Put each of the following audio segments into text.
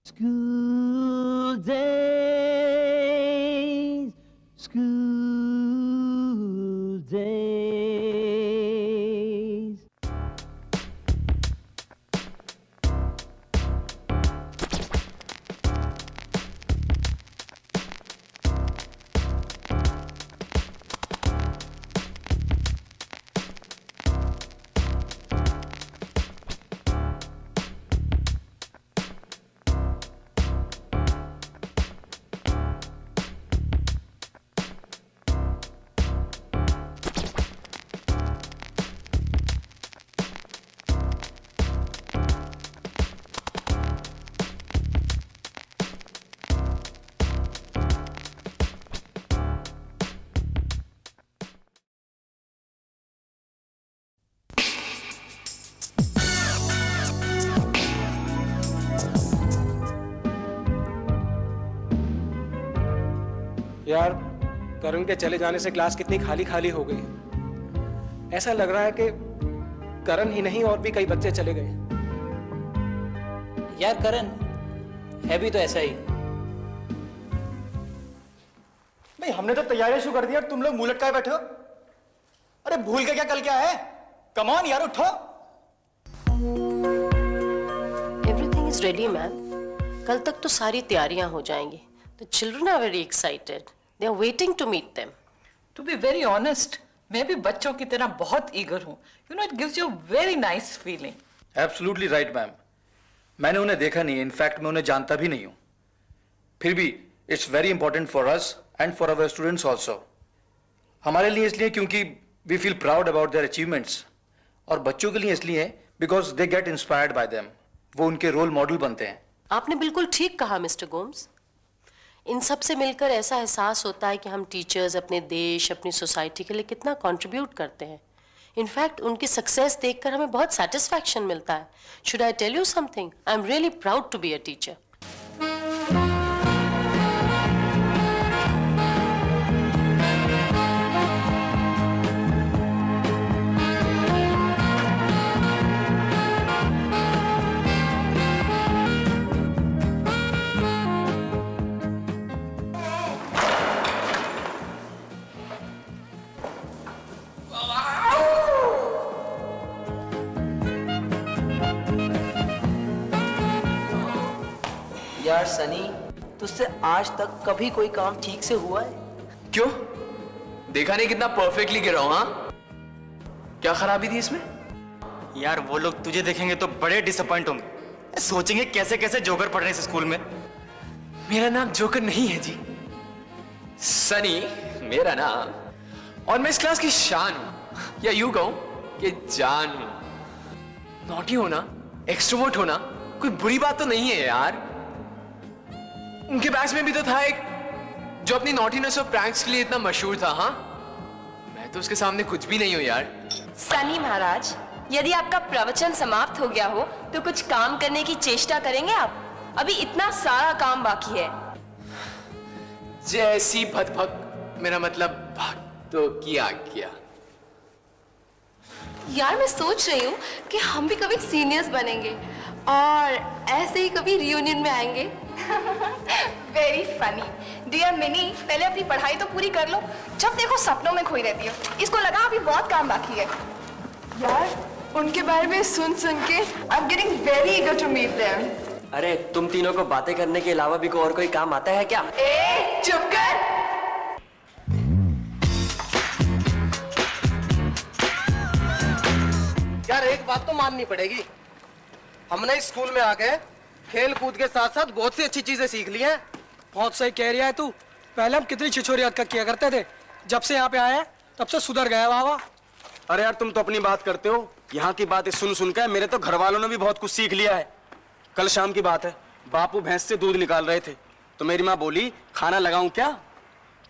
School days, school days. यार, करण के चले जाने से क्लास कितनी खाली खाली हो गई है। ऐसा लग रहा है कि करण ही नहीं और भी कई बच्चे चले गए। यार करण है भी तो ऐसा ही। नहीं, हमने तो तैयारियां शुरू कर दी और तुम लोग मुंह लटकाए बैठे हो। अरे भूल गए क्या कल क्या है? कम ऑन यार, उठो। Everything is ready ma'am. कल तक तो सारी तैयारियां हो जाएंगी। The children are very excited. They are waiting to meet them. To be very honest, मैं भी बच्चों की तरह बहुत eager हूँ. You know, it gives you a very nice feeling. Absolutely right, ma'am. मैंने उन्हें देखा नहीं, इनफैक्ट मैं उन्हें जानता भी नहीं हूँ। फिर भी it's very important for us and for our students also. हमारे लिए इसलिए क्योंकि we feel proud about their achievements, और बच्चों के लिए इसलिए because they get inspired by them. वो उनके रोल मॉडल बनते हैं। आपने बिल्कुल ठीक कहा मिस्टर गोम्स। इन सब से मिलकर ऐसा एहसास होता है कि हम टीचर्स अपने देश, अपनी सोसाइटी के लिए कितना कंट्रीब्यूट करते हैं। इनफैक्ट उनकी सक्सेस देखकर हमें बहुत सेटिस्फैक्शन मिलता है। Should I tell you something? I am really proud to be a teacher. यार सनी, तुझसे आज तक कभी कोई काम ठीक से हुआ है? क्यों? देखा नहीं कितना परफेक्टली गिरा हूं? हाँ, क्या खराबी थी इसमें? यार वो लोग तुझे देखेंगे तो बड़े डिसअपॉइंट होंगे, सोचेंगे कैसे कैसे जोकर पढ़ रहे हैं इस स्कूल में। मेरा नाम जोकर नहीं है जी, सनी मेरा नाम, और मैं इस क्लास की शान हूं, या यूं कहूं कि जान हूं। नॉटी होना, एक्सट्रोवर्ट होना कोई बुरी बात तो नहीं है यार। उनके बैच में भी तो था एक जो अपनी नॉटीनेस और प्रैंक्स के लिए इतना मशहूर था। हाँ, मैं तो उसके सामने कुछ भी नहीं हूं यार। सनी महाराज, यदि आपका प्रवचन समाप्त हो गया हो तो कुछ काम करने की चेष्टा करेंगे आप? अभी इतना सारा काम बाकी है। जैसी भक, मेरा मतलब भक तो किया। यार मैं सोच रही हूँ कि हम भी कभी सीनियर्स बनेंगे और ऐसे ही कभी रियूनियन में आएंगे। Very funny. डियर मिनी, पहले अपनी पढ़ाई तो पूरी कर लो, जब देखो सपनों में खोई रहती है। इसको लगा अभी बहुत काम बाकी है। यार उनके बारे में सुन के I am getting very eager to meet them. अरे तुम तीनों को बातें करने के अलावा भी कोई और कोई काम आता है क्या? ए, चुप कर। यार एक बात तो माननी पड़ेगी, हमने इस स्कूल में आके खेल कूद के साथ साथ बहुत सी अच्छी चीजें सीख ली हैं। बहुत सही कह रहा है तू। पहले हम कितनी छिछोरियत किया करते थे, जब से यहाँ पे आए हैं तब से सुधर गया। वाह। अरे यार तुम तो अपनी बात करते हो, यहाँ की बातें सुन सुनकर मेरे तो घर वालों ने भी बहुत कुछ सीख लिया है। कल शाम की बात है, बापू भैंस से दूध निकाल रहे थे तो मेरी माँ बोली खाना लगाऊं क्या?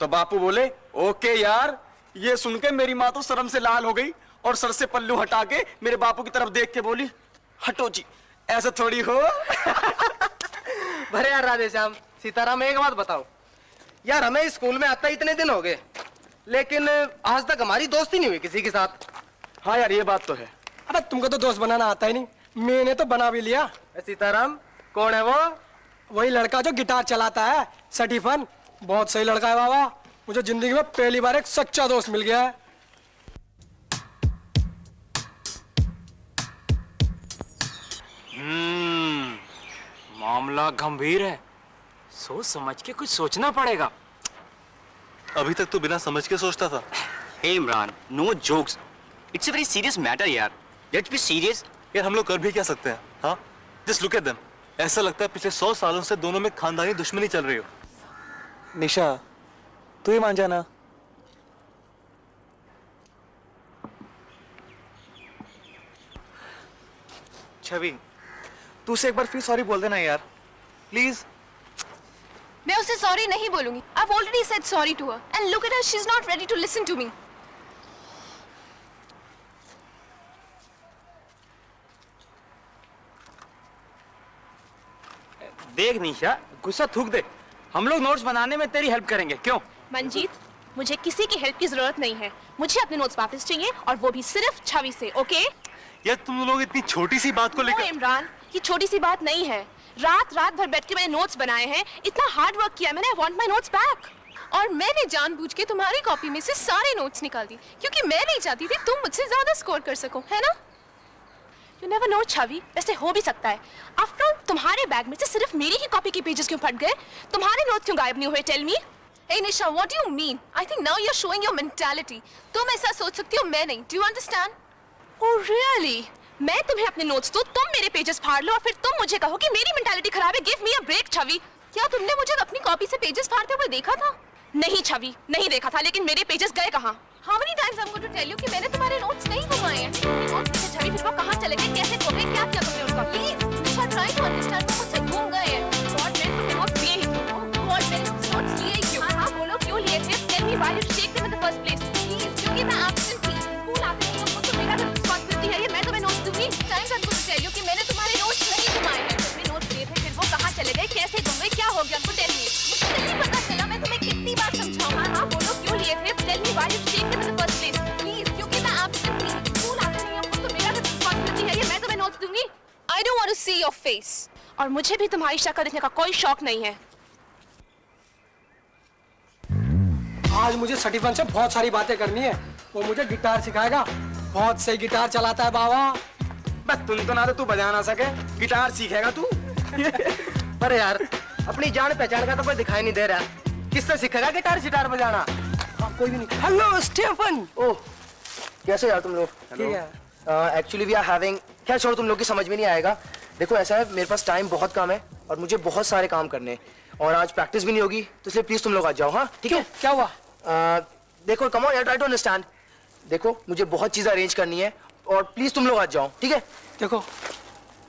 तो बापू बोले ओके यार। ये सुन के मेरी माँ तो शर्म से लाल हो गई और सर से पल्लू हटा के मेरे बापू की तरफ देख के बोली हटो जी, ऐसा थोड़ी हो। भरे यार राधे श्याम, सीताराम एक बात बताओ यार, हमें इस स्कूल में आता इतने दिन हो गए लेकिन आज तक हमारी दोस्ती नहीं हुई किसी के साथ। हाँ यार ये बात तो है। अबे तुमको तो दोस्त बनाना आता ही नहीं, मैंने तो बना भी लिया। सीताराम कौन है वो? वही लड़का जो गिटार चलाता है, स्टीफन। बहुत सही लड़का है बाबा, मुझे जिंदगी में पहली बार एक सच्चा दोस्त मिल गया है। मामला गंभीर है, सोच समझ के कुछ सोचना पड़ेगा। अभी तक तो बिना समझ के सोचता था। Hey Imran, no jokes, it's a very serious matter यार, लेट्स बी सीरियस। यार हम लोग कर भी क्या सकते हैं? हाँ, जस्ट लुक एट देम। ऐसा लगता है पिछले 100 सालों से दोनों में खानदानी दुश्मनी चल रही हो। निशा, तू ही मान जाना। छवि, तू उसे एक बार फिर सॉरी बोल देना यार, प्लीज। मैं उसे सॉरी नहीं बोलूंगी। I've already said sorry to her and look at her, she's not ready to listen to me. देख निशा, गुस्सा थूक दे, हम लोग नोट्स बनाने में तेरी हेल्प करेंगे, क्यों? मंजीत, मुझे किसी की हेल्प की जरूरत नहीं है। मुझे अपने नोट्स वापस चाहिए और वो भी सिर्फ छवि से, ओके? यार तुम लोग इतनी छोटी सी बात को ओ लेकर। इमरान, ये छोटी सी बात नहीं है। रात भर बैठ के मैंने नोट्स बनाए हैं, इतना हार्ड वर्क किया मैंने। I want my notes back. और मैंने जानबूझ के तुम्हारी कॉपी में से सारे नोट्स निकाल दी, क्योंकि मैं नहीं चाहती थी तुम मुझसे ज्यादा स्कोर कर सको, है ना? You never know छवि, वैसे हो भी सकता है। आफ्टर ऑल तुम्हारे बैग में से सिर्फ मेरी ही कॉपी के पेजेस क्यों फट गए? तुम्हारे नोट्स क्यों गायब नहीं हुए? Tell me. Hey Nisha, what do you mean? I think now you're showing your mentality. तुम ऐसा सोच सकती हो, मैं नहीं। Do you understand? Oh really? मैं तुम्हें अपने नोट्स दूं, तुम मेरे पेजेस फाड़ लो और फिर तुम मुझे कहो कि मेरी मेंटालिटी खराब है। गिव मी अ ब्रेक छवि। क्या तुमने मुझे अपनी कॉपी से पेजेस फाड़ते हुए देखा था? नहीं छवि, नहीं देखा था, लेकिन मेरे पेजेस गए कहाँ? How many times I'm going to tell you कि मैंने तुम्हारे नोट्स नहीं घुमाए हैं? नोट्स में से छवि फिर वो कहाँ चले गए, कैसे खो गए, क्या किया तुमने उनका? Please, Nisha, try to understand, वो मुझसे घूम गए हैं। God, मैंने तुमने नोट्स लिए ही क्यों? God, मैंने तुमसे नोट्स लिए ही क्यों? हाँ, बोलो क्यों लिए थे? Tell me why you take them in the first place? Please, क्योंकि मैं absent थी। स्कूल आते ही तुमको तो मेरा रिस्पांसिबिलिटी है, ये मैं तुम्हें नोट्स दूंगी। Times I'm going to tell you कि मैंने तुम्हारे नोट्स नहीं घुमाए हैं। तुमने नोट्स लिए थे, फिर वो कहाँ चले गए, कैसे घूम गए, क्या हो गया उनको? Tell me। मुझे नहीं पता चला, मैं तुम्हें कितनी बार समझाऊँ? हाँ, बोलो क्यों लिए थे? Tell me why you take them in the first place? Please, क्योंकि मैं absent थी। स्कूल आते ही तुमको तो मेरा रिस्पांसिबिलिटी है, ये मैं तुम्हें नोट्स दूंगी। I don't want to see your face। और मुझे भी तुम्हारी शक्ल देखने का कोई शौक नहीं है। आज मुझे स्टीफन से बहुत सारी बातें करनी है। वो मुझे गिटार सिखाएगा, बहुत सही गिटार चलाता है बाबा। बस तुम तो ना तू बजा ना सके, गिटार सीखेगा तू? पर यार, अपनी जान पहचान का तो कोई दिखाई नहीं दे रहा, किससे सीखेगा गिटार बजाना? कोई भी नहीं। Hello Stephen. ओह, कैसे यार तुम लोग? ठीक है। एक्चुअली वी आर हैविंग, क्या छोड़ो, तुम लोग की समझ में नहीं आएगा। देखो ऐसा है, मेरे पास टाइम बहुत कम है और मुझे बहुत सारे काम करने हैं और आज प्रैक्टिस भी नहीं होगी, तो इसलिए प्लीज तुम लोग आ जाओ। हाँ ठीक है? क्या हुआ? देखो कम ऑन यार, ट्राई टू अंडरस्टैंड। देखो मुझे बहुत चीजें अरेंज करनी है और प्लीज तुम लोग आ जाओ, ठीक है? देखो,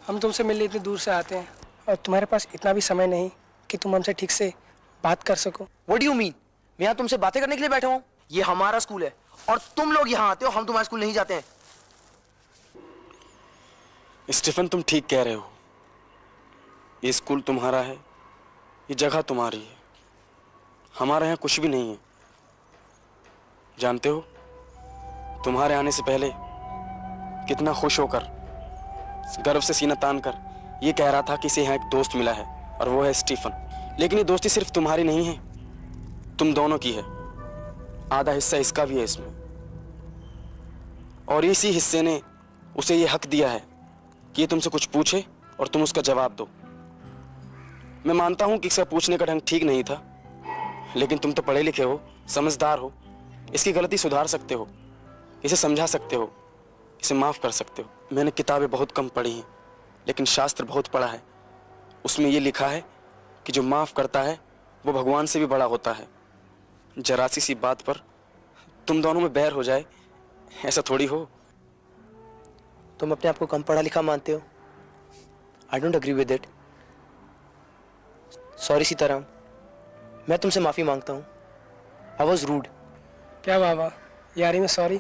हम तुमसे मिलने इतनी दूर से आते हैं और तुम्हारे पास इतना भी समय नहीं कि तुम हमसे ठीक से बात कर सको। What do you mean? मैं यहाँ तुमसे बातें करने के लिए बैठा हूँ? ये हमारा स्कूल है और तुम लोग यहाँ आते हो, हम तुम्हारे स्कूल नहीं जाते हैं। स्टीफन, तुम ठीक कह रहे हो, ये स्कूल तुम्हारा है, ये जगह तुम्हारी है, हमारे यहाँ कुछ भी नहीं है। जानते हो, तुम्हारे आने से पहले कितना खुश होकर, गर्व से सीना तान कर ये कह रहा था कि इसे यहाँ एक दोस्त मिला है और वो है स्टीफन। लेकिन ये दोस्ती सिर्फ तुम्हारी नहीं है, तुम दोनों की है। आधा हिस्सा इसका भी है इसमें, और इसी हिस्से ने उसे ये हक दिया है कि ये तुमसे कुछ पूछे और तुम उसका जवाब दो। मैं मानता हूं कि इसका पूछने का ढंग ठीक नहीं था, लेकिन तुम तो पढ़े लिखे हो, समझदार हो, इसकी गलती सुधार सकते हो, इसे समझा सकते हो, इसे माफ कर सकते हो। मैंने किताबें बहुत कम पढ़ी हैं, लेकिन शास्त्र बहुत पढ़ा है। उसमें ये लिखा है कि जो माफ करता है वो भगवान से भी बड़ा होता है। जरा सी बात पर तुम दोनों में बैर हो जाए, ऐसा थोड़ी हो। तुम अपने आप को कम पढ़ा लिखा मानते हो? I don't agree with it. Sorry Sitaram, मैं तुमसे माफी मांगता हूँ। I was rude. क्या बाबा, यारी में सॉरी?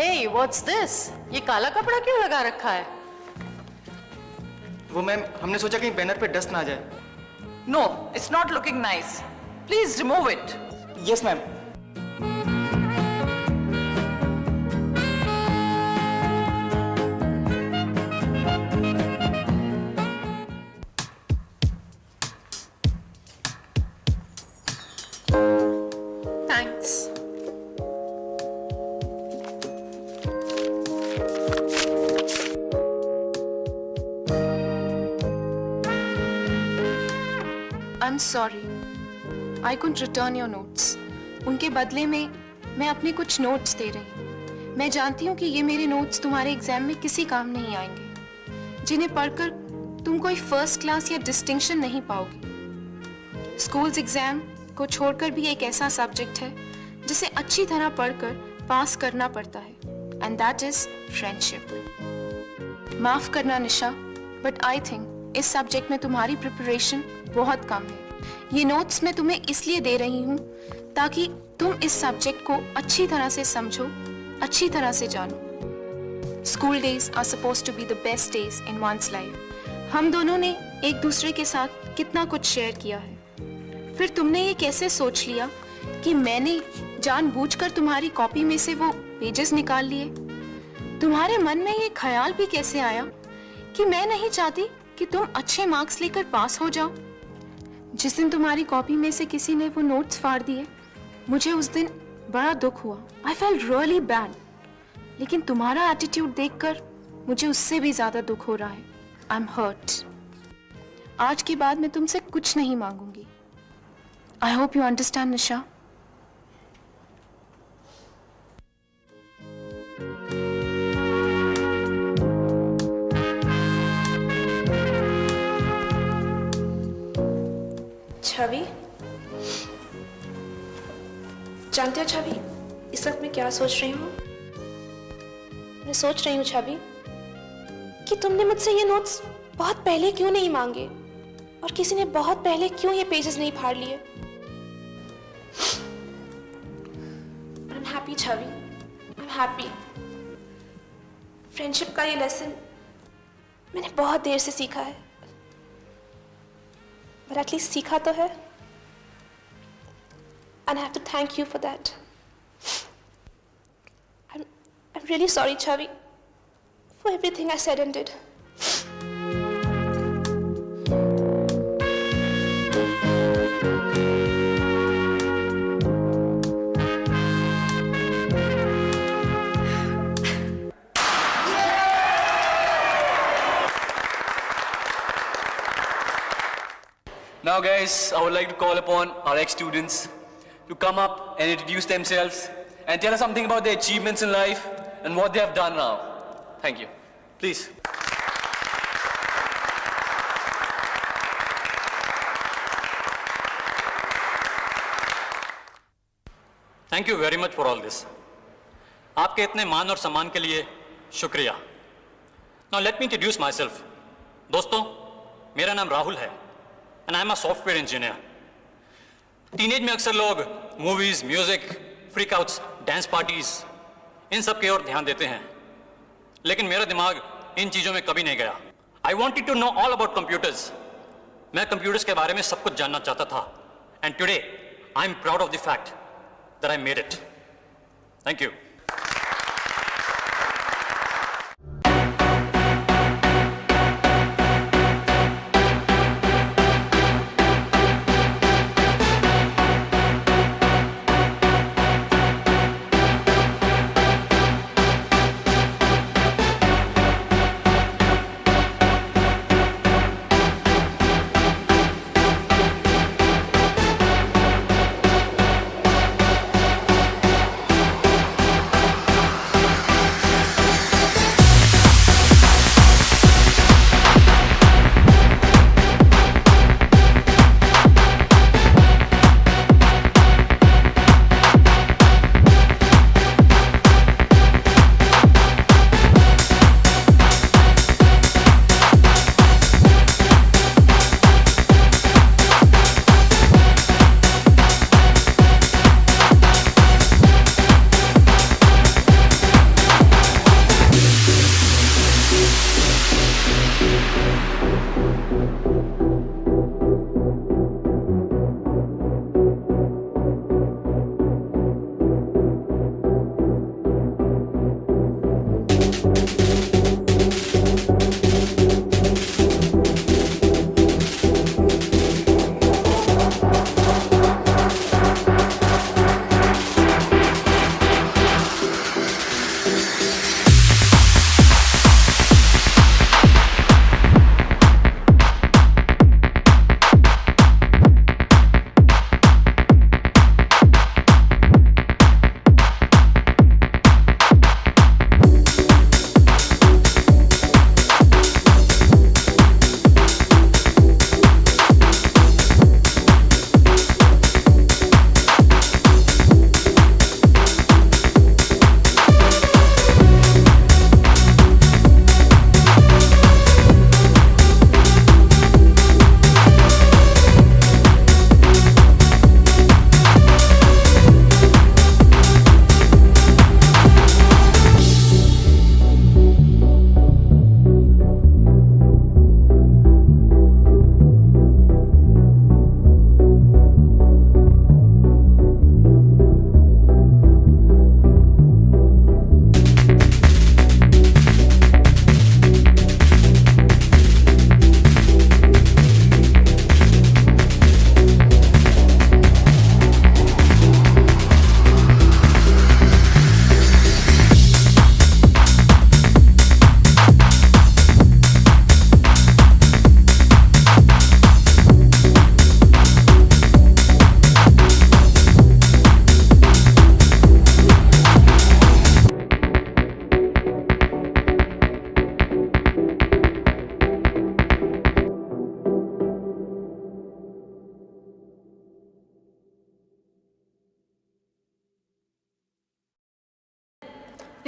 Hey, what's this? ये काला कपड़ा क्यों लगा रखा है? वो मैम, हमने सोचा कहीं बैनर पे डस्ट ना आ जाए। No, it's not looking nice. Please remove it. Yes ma'am. Thanks. I'm sorry. I couldn't return your notes. उनके बदले में मैं अपने कुछ नोट्स दे रही हूँ. मैं जानती हूँ कि ये मेरे नोट्स तुम्हारे एग्जाम में किसी काम नहीं आएंगे, जिन्हें पढ़कर तुम कोई फर्स्ट क्लास या डिस्टिंक्शन नहीं पाओगी. स्कूल्स एग्जाम को छोड़कर भी एक ऐसा सब्जेक्ट है जिसे अच्छी तरह पढ़कर पास करना पड़ता है, एंड दैट इज फ्रेंडशिप. माफ करना निशा, बट आई थिंक इस सब्जेक्ट में तुम्हारी प्रिपरेशन बहुत कम है. ये नोट्स मैं तुम्हें इसलिए दे रही हूँ ताकि तुम इस सब्जेक्ट को अच्छी तरह से समझो, अच्छी तरह से जानो. School days are supposed to be the best days in one's life. हम दोनों ने एक दूसरे के साथ कितना कुछ शेयर किया है. फिर तुमने ये कैसे सोच लिया कि मैंने जानबूझकर तुम्हारी कॉपी में से वो पेजेस निकाल लिए? तुम्हारे मन में ये ख्याल भी कैसे आया कि मैं नहीं चाहती कि तुम अच्छे मार्क्स लेकर पास हो जाओ? जिस दिन तुम्हारी कॉपी में से किसी ने वो नोट्स फाड़ दिए, मुझे उस दिन बड़ा दुख हुआ. I felt really bad. लेकिन तुम्हारा एटीट्यूड देखकर मुझे उससे भी ज्यादा दुख हो रहा है. I am hurt. आज के बाद मैं तुमसे कुछ नहीं मांगूंगी. I hope you understand Nisha. Chhavi, जानते हो छवि, इस वक्त मैं क्या सोच रही हूँ? मैं सोच रही हूँ छवि कि तुमने मुझसे ये नोट्स बहुत पहले क्यों नहीं मांगे और किसी ने बहुत पहले क्यों ये पेजेस नहीं फाड़ लिए. I am happy Chhavi, I am happy. Friendship का ये लेसन मैंने बहुत देर से सीखा है, but at least सीखा तो है. And I have to thank you for that. I'm really sorry, Chavi, for everything I said and did. Now guys, I would like to call upon our ex-students to come up and introduce themselves and tell us something about their achievements in life and what they have done now. Thank you. Please. Thank you very much for all this. आपके इतने मान और सम्मान के लिए शुक्रिया. Now let me introduce myself. दोस्तों, मेरा नाम राहुल है and I am a software engineer. Teenage में अक्सर लोग movies, music, freak outs, dance parties, इन सब की ओर ध्यान देते हैं, लेकिन मेरा दिमाग इन चीजों में कभी नहीं गया. I wanted to know all about computers. मैं कंप्यूटर्स के बारे में सब कुछ जानना चाहता था. And today I am proud of the fact that I made it. Thank you.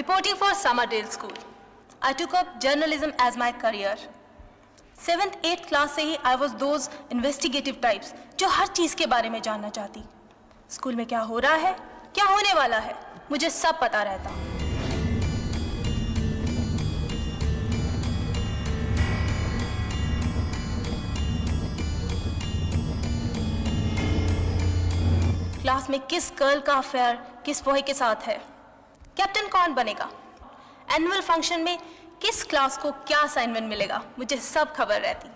Reporting for Summerdale School. I took up journalism as my career. 7th 8th class से ही I was those investigative types जो हर चीज के बारे में जानना चाहती. School में क्या हो रहा है, क्या होने वाला है, मुझे सब पता रहता. क्लास में किस गर्ल का अफेयर किस बॉय के साथ है, कैप्टन कौन बनेगा, एनुअल फंक्शन में किस क्लास को क्या असाइनमेंट मिलेगा, मुझे सब खबर रहती.